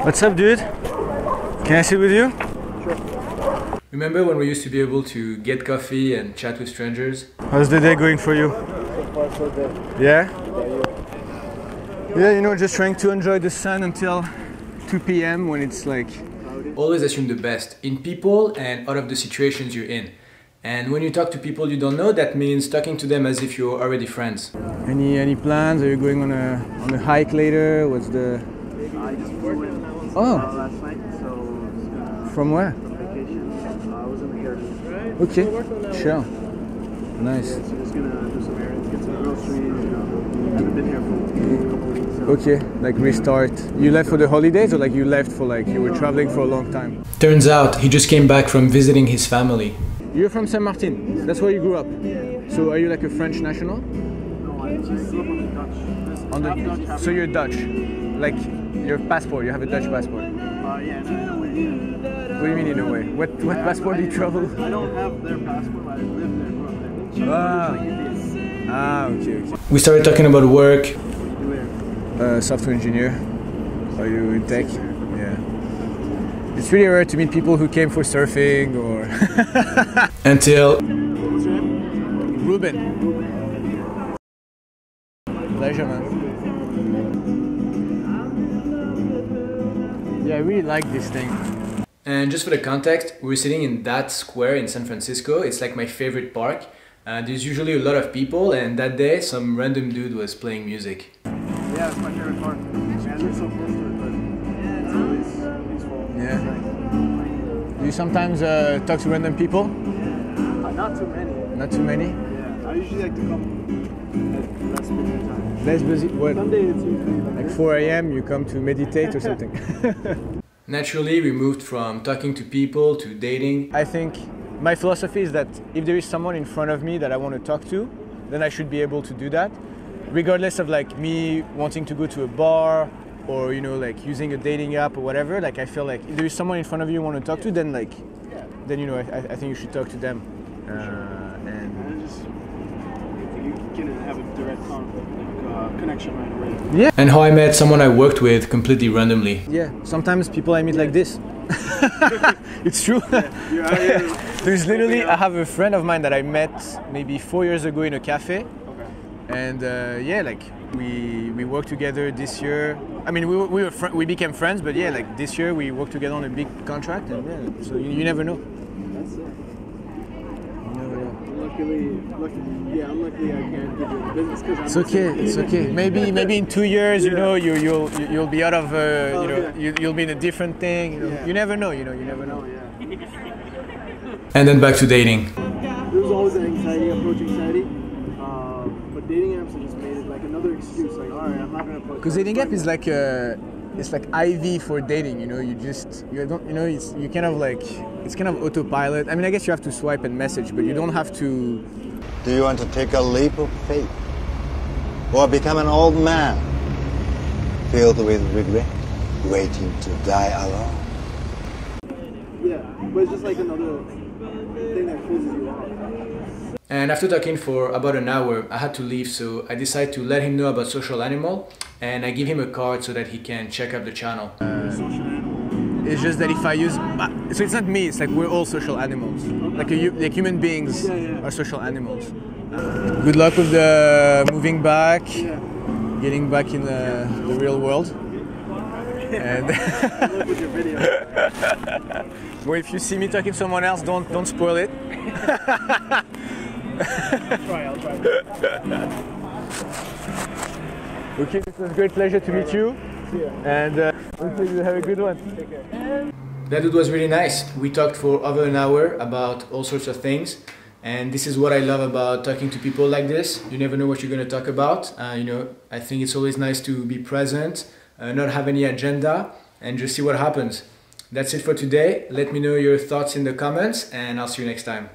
What's up, dude? Can I sit with you? Sure. Remember when we used to be able to get coffee and chat with strangers? How's the day going for you? So far, so good. Yeah? Yeah, you know, just trying to enjoy the sun until 2 p.m. when it's like... Always assume the best in people and out of the situations you're in. And when you talk to people you don't know, that means talking to them as if you're already friends. Any plans? Are you going on a hike later? What's the... I just flew in last night, so... From where? From vacation. I was in the Heritage. Okay, sure. Nice. So just gonna do some errands, get some groceries, you know. Haven't been here for a couple weeks. So. Okay, like restart. You left for the holidays or like you left for like you were traveling for a long time? Turns out he just came back from visiting his family. You're from Saint Martin, that's where you grew up? Yeah. So are you like a French national? No, I grew up on the Dutch. So you're Dutch? Like your passport, you have a Dutch passport? Yeah, in a way, yeah. What do you mean in a way? What passport do you travel? I don't have their passport, but I live there, grew up there. Okay. We started talking about work. Software engineer. Are you in tech? Yeah. It's really rare to meet people who came for surfing or... Until... What's your name? Ruben. Pleasure, man. Yeah, I really like this thing. And just for the context, we're sitting in that square in San Francisco. It's like my favorite park. There's usually a lot of people, and that day some random dude was playing music. Yeah, it's my favorite part. I live so close to it, but it's always peaceful. Yeah. Do you sometimes talk to random people? Not too many. Not too many? Yeah, I usually like to come at less busy time. Less busy? What? Some days it's usually Like 4 a.m. you come to meditate or something? Naturally, we moved from talking to people to dating. I think my philosophy is that if there is someone in front of me that I want to talk to, then I should be able to do that. Regardless of like me wanting to go to a bar or, you know, like using a dating app or whatever, like I feel like if there is someone in front of you want to talk to, then like, then you know, I think you should talk to them. And just you can have a direct connection right away. Yeah. And how I met someone I worked with completely randomly. Yeah, sometimes people I meet like this. It's true. There's literally, I have a friend of mine that I met maybe 4 years ago in a cafe. And yeah, like we worked together this year. I mean, we became friends, but yeah, like this year we worked together on a big contract, and yeah, so you never know. That's it. You never know. Unluckily, I can't give you the business because It's okay. It's okay. Maybe in 2 years, you know, you'll be out of, you know, you'll be in a different thing. You know, you never know. You know, you never know. And then back to dating. There was always an anxiety, approach anxiety. But dating apps have just made it like another excuse. Like, all right, I'm not gonna put. Because dating app is like it's like IV for dating. You know, you don't, you know, you kind of like, it's kind of autopilot. I mean, I guess you have to swipe and message, but you don't have to. Do you want to take a leap of faith or become an old man filled with regret, waiting to die alone? Yeah, but it's just like another thing that closes you off. And after talking for about an hour, I had to leave, so I decided to let him know about socialanimal, and I give him a card so that he can check out the channel. It's just that if I use, so it's not me. It's like we're all social animals. Like human beings are social animals. Good luck with the moving back, getting back in the real world. And Good luck with your video. well, if you see me talking to someone else, don't spoil it. I'll try. Okay, it was a great pleasure to meet you. And hopefully you have a good one. Take care. That dude was really nice. We talked for over an hour about all sorts of things. And this is what I love about talking to people like this. You never know what you're going to talk about. You know, I think it's always nice to be present, not have any agenda, and just see what happens. That's it for today. Let me know your thoughts in the comments, and I'll see you next time.